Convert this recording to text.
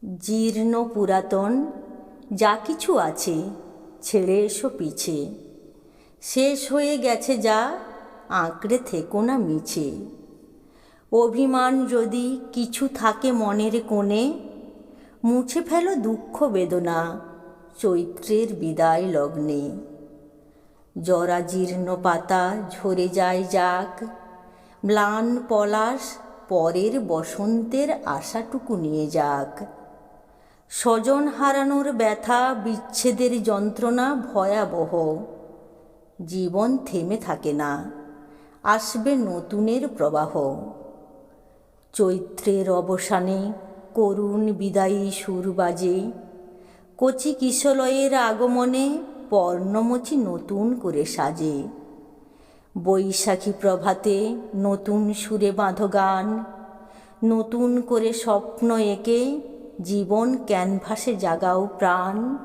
জীর্ণ পুরাতন যা কিছু আছে ছেড়ে এসো পিছে, শেষ হয়ে গেছে যা আঁকড়ে থেকো না মিছে। অভিমান যদি কিছু থাকে মনের কোণে, মুছে ফেলো দুঃখ বেদনা চৈত্রের বিদায় লগ্নে। জরাজীর্ণ পাতা ঝরে যায় যাক, ম্লান পলাশ পরের বসন্তের আশাটুকু নিয়ে যাক। স্বজন হারানোর ব্যথা বিচ্ছেদের যন্ত্রণা ভয়াবহ, জীবন থেমে থাকে না, আসবে নতুনের প্রবাহ। চৈত্রের অবসানে করুণ বিদায়ী সুর বাজে, কচি কিশলয়ের আগমনে পর্ণমোচী নতুন করে সাজে। বৈশাখী প্রভাতে নতুন সুরে বাঁধো গান, নতুন করে স্বপ্ন এঁকে জীবন ক্যানভাসে জাগাও প্রাণ।